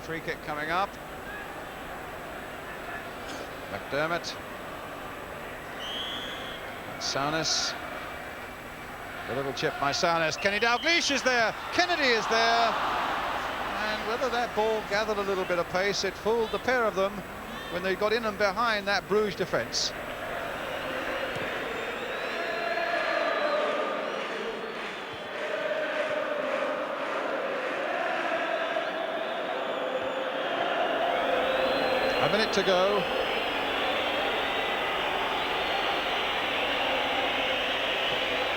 Free kick coming up. McDermott. Souness. The little chip by Souness. Kenny Dalglish is there. Kennedy is there. And whether that ball gathered a little bit of pace, it fooled the pair of them when they got in and behind that Bruges defence. A minute to go.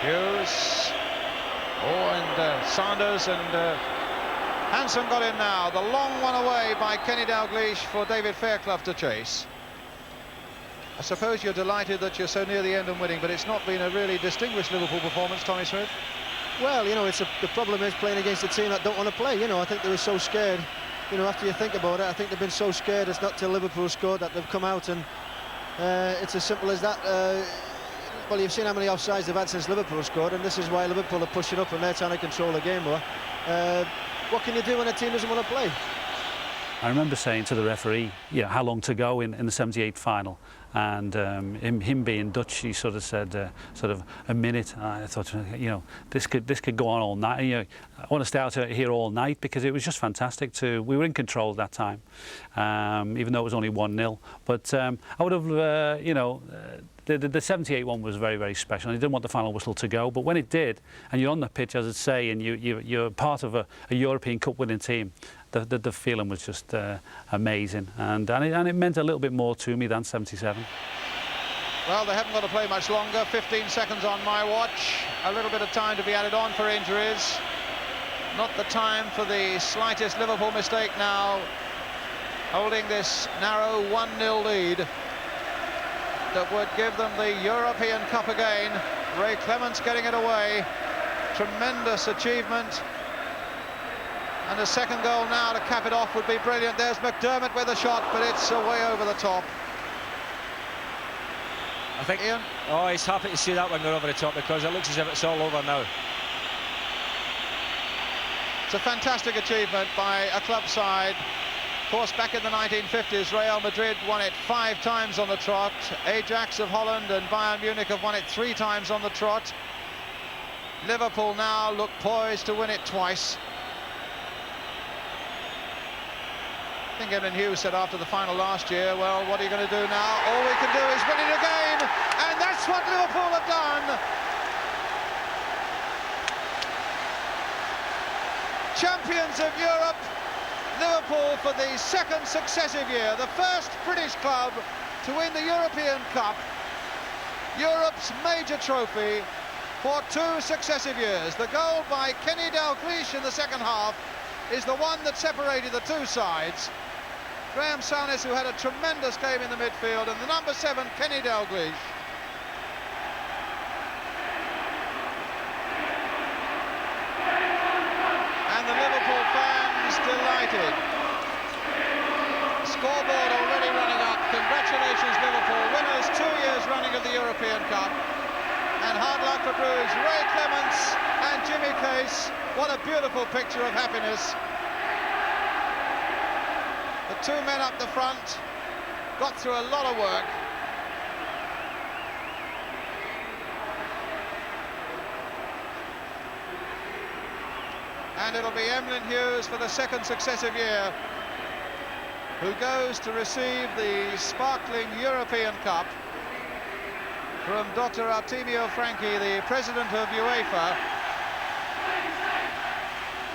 Hughes. Oh, and Sanders and Hansen got in now. The long one away by Kenny Dalglish for David Fairclough to chase. I suppose you're delighted that you're so near the end and winning, but it's not been a really distinguished Liverpool performance, Tommy Smith.
Well, you know, the problem is playing against a team that don't want to play. You know, I think they were so scared. You know, after you think about it, I think they've been so scared. It's not till Liverpool scored that they've come out, and it's as simple as that. Well, you've seen how many offsides they've had since Liverpool scored, and this is why Liverpool are pushing up and they're trying to control the game more. What can you do when a team doesn't want to play?
I remember saying to the referee, you know, how long to go in the 78 final, and him being Dutch, he sort of said sort of a minute. I thought, you know, this could go on all night. You know, I want to stay out here all night because it was just fantastic. We were in control at that time, even though it was only 1-0. But I would have, you know. The 78 one was very, very special. I didn't want the final whistle to go, but when it did, and you're on the pitch, as I say, and you're part of a European Cup winning team, the feeling was just amazing, and it meant a little bit more to me than 77.
Well, they haven't got to play much longer. 15 seconds on my watch. A little bit of time to be added on for injuries. Not the time for the slightest Liverpool mistake now. Holding this narrow 1-0 lead that would give them the European Cup again. Ray Clemence getting it away. Tremendous achievement. And a second goal now to cap it off would be brilliant. There's McDermott with a shot, but it's way over the top.
I think
Ian?
Oh, he's happy to see that one go over the top because it looks as if it's all over now.
It's a fantastic achievement by a club side. Of course, back in the 1950s, Real Madrid won it 5 times on the trot. Ajax of Holland and Bayern Munich have won it 3 times on the trot. Liverpool now look poised to win it twice. I think Edmund Hughes said after the final last year, well, what are you going to do now? All we can do is win it again, and that's what Liverpool have done. Champions of Europe, Liverpool for the 2nd successive year, the first British club to win the European Cup, Europe's major trophy, for 2 successive years. The goal by Kenny Dalglish in the second half is the one that separated the 2 sides. Graham Souness, who had a tremendous game in the midfield, and the number 7, Kenny Dalglish. And the Liverpool fans delighted. Scoreboard already running up. Congratulations, Liverpool, winners 2 years running of the European Cup. And hard luck for Bruges. Ray Clemence and Jimmy Case. What a beautiful picture of happiness. The 2 men up the front got through a lot of work. And it'll be Emlyn Hughes for the 2nd successive year who goes to receive the sparkling European Cup from Dr. Artemio Franchi, the president of UEFA.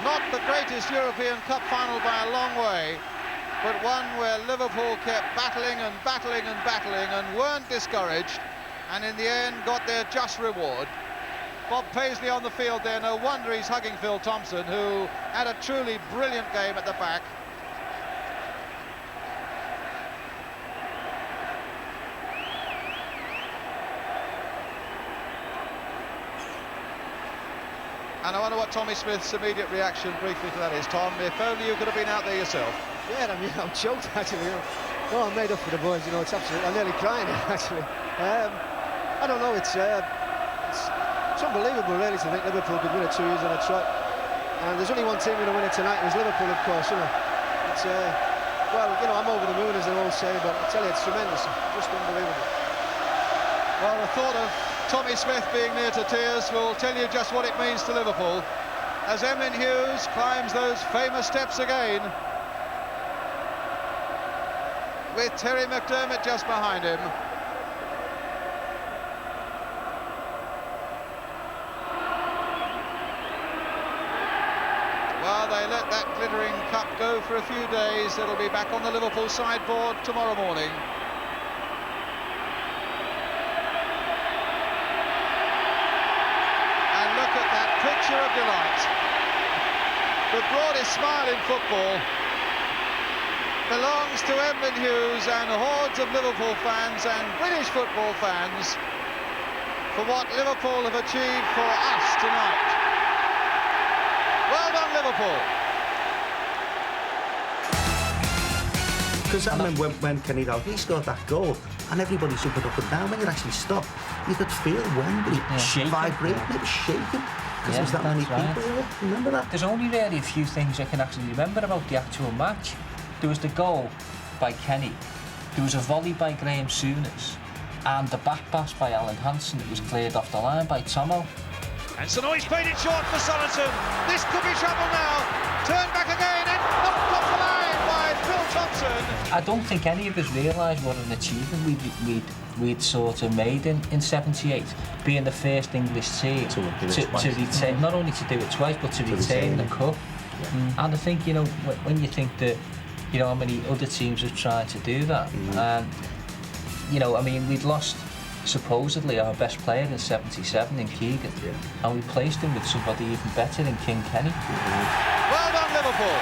Not the greatest European Cup final by a long way, but one where Liverpool kept battling and battling and battling and weren't discouraged, and in the end got their just reward. Bob Paisley on the field there, no wonder he's hugging Phil Thompson, who had a truly brilliant game at the back. And I wonder what Tommy Smith's immediate reaction briefly to that is. Tom, if only you could have been out there yourself.
Yeah, I mean, I'm choked actually. No, I'm made up for the boys. You know, it's absolutely. I'm nearly crying actually. I don't know. It's unbelievable, really, to think Liverpool could win it 2 years on a trot. And there's only one team going to win it tonight. It was Liverpool, of course. You know, it's well, you know, I'm over the moon, as they all say, but I tell you, it's tremendous, just unbelievable.
Well, the thought of Tommy Smith being near to tears will tell you just what it means to Liverpool as Emlyn Hughes climbs those famous steps again, with Terry McDermott just behind him. Well, they let that glittering cup go for a few days. It'll be back on the Liverpool sideboard tomorrow morning. And look at that picture of delight. The broadest smile in football belongs to Emlyn Hughes and hordes of Liverpool fans and British football fans for what Liverpool have achieved for us tonight. Well done, Liverpool.
Because I remember when Kenny Dalglish scored that goal and everybody jumping up and down, when you actually stop, you could feel Wembley vibrating, it was shaking. Because there's that many people here. Remember that?
There's only really a few things I can actually remember about the actual match. There was the goal by Kenny. There was a volley by Graham Souness. And the back pass by Alan Hansen that was cleared off the line by Tomo.
And St. Oi's played it short for Sorensen. This could be trouble now. Turn back again and knocked off the line by Phil Thompson.
I don't think any of us realised what an achievement we'd sort of made in 78, being the first English team to retain, not only to do it twice, but to retain the cup. Yeah. And I think, you know, when you think that, you know, how many other teams have tried to do that, you know, I mean, we'd lost supposedly our best player in 77 in Keegan, and we placed him with somebody even better in King Kenny.
Well done, Liverpool.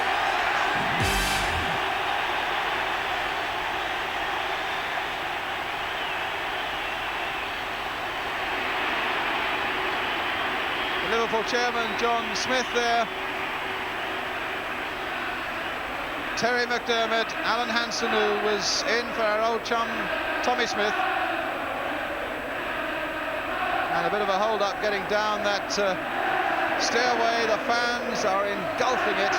The Liverpool chairman, John Smith, there. Terry McDermott, Alan Hansen, who was in for our old chum Tommy Smith. And a bit of a hold-up getting down that stairway. The fans are engulfing it,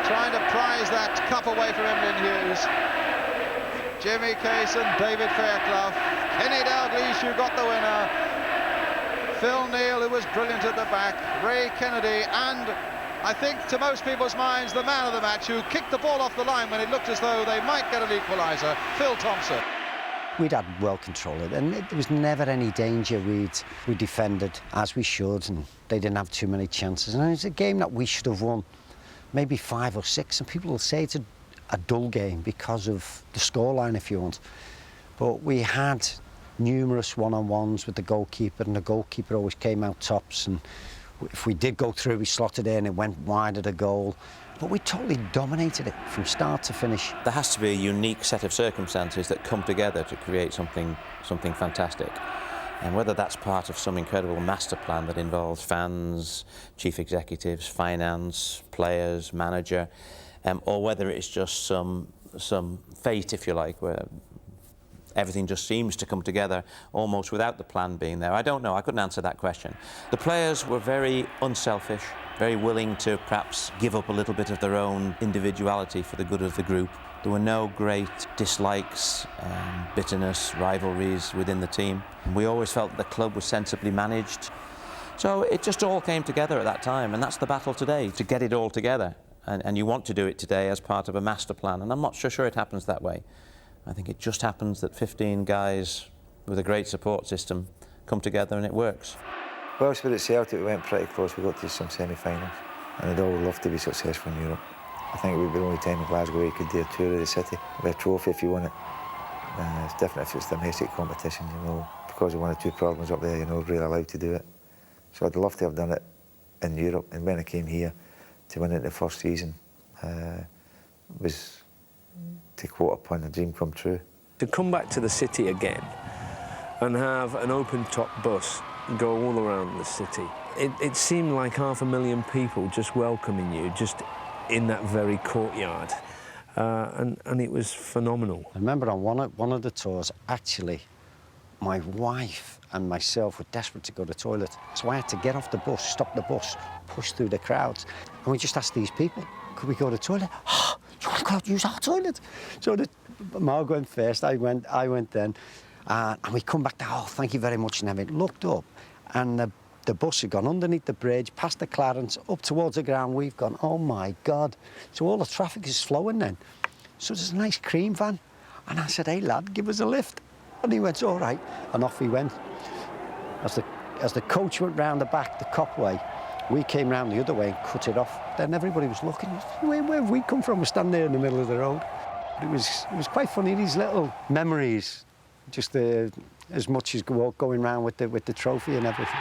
trying to prize that cup away from Emlyn Hughes. Jimmy Case and David Fairclough. Kenny Dalglish, who got the winner. Phil Neal, who was brilliant at the back. Ray Kennedy, and I think to most people's minds, the man of the match, who kicked the ball off the line when it looked as though they might get an equaliser, Phil Thompson.
We'd had well controlled, and there was never any danger. We defended as we should, and they didn't have too many chances. And it was a game that we should have won, maybe 5 or 6. And people will say it's a dull game because of the scoreline, if you want. But we had numerous one-on-ones with the goalkeeper, and the goalkeeper always came out tops. And if we did go through, we slotted in, it went wide of the goal. But we totally dominated it from start to finish.
There has to be a unique set of circumstances that come together to create something fantastic. And whether that's part of some incredible master plan that involves fans, chief executives, finance, players, manager, or whether it's just some fate, if you like, where everything just seems to come together almost without the plan being there. I don't know, I couldn't answer that question. The players were very unselfish, very willing to perhaps give up a little bit of their own individuality for the good of the group. There were no great dislikes, bitterness, rivalries within the team. We always felt that the club was sensibly managed. So it just all came together at that time, and that's the battle today, to get it all together. And you want to do it today as part of a master plan, and I'm not so sure it happens that way. I think it just happens that 15 guys with a great support system come together and it works.
Whilst we were at Celtic, we went pretty close. We got to some semi-finals, and I'd all love to be successful in Europe. I think we'd be the only time in Glasgow where you could do a tour of the city with a trophy if you won it. It's different if it's domestic competition, you know, because of 1 or 2 problems up there, you're not really allowed to do it. So I'd love to have done it in Europe, and when I came here to win it the first season was, to quote upon, a dream come true.
To come back to the city again and have an open-top bus go all around the city, it seemed like 500,000 people just welcoming you, just in that very courtyard, and it was phenomenal.
I remember on one of the tours, actually, my wife and myself were desperate to go to the toilet, so I had to get off the bus, stop the bus, push through the crowds, and we just asked these people, could we go to the toilet? Oh, you want to go out and use our toilet? So Mark went first, I went then, and we come back to, oh, thank you very much, and then we looked up, and the bus had gone underneath the bridge, past the Clarence, up towards the ground. We've gone, oh my God. So all the traffic is flowing then. So there's a nice cream van. And I said, hey lad, give us a lift. And he went, all right. And off he went. As the coach went round the back, the Cop way, we came round the other way and cut it off. Then everybody was looking, where have we come from? We're standing there in the middle of the road. It was quite funny, these little memories, just as much as going round with the trophy and everything.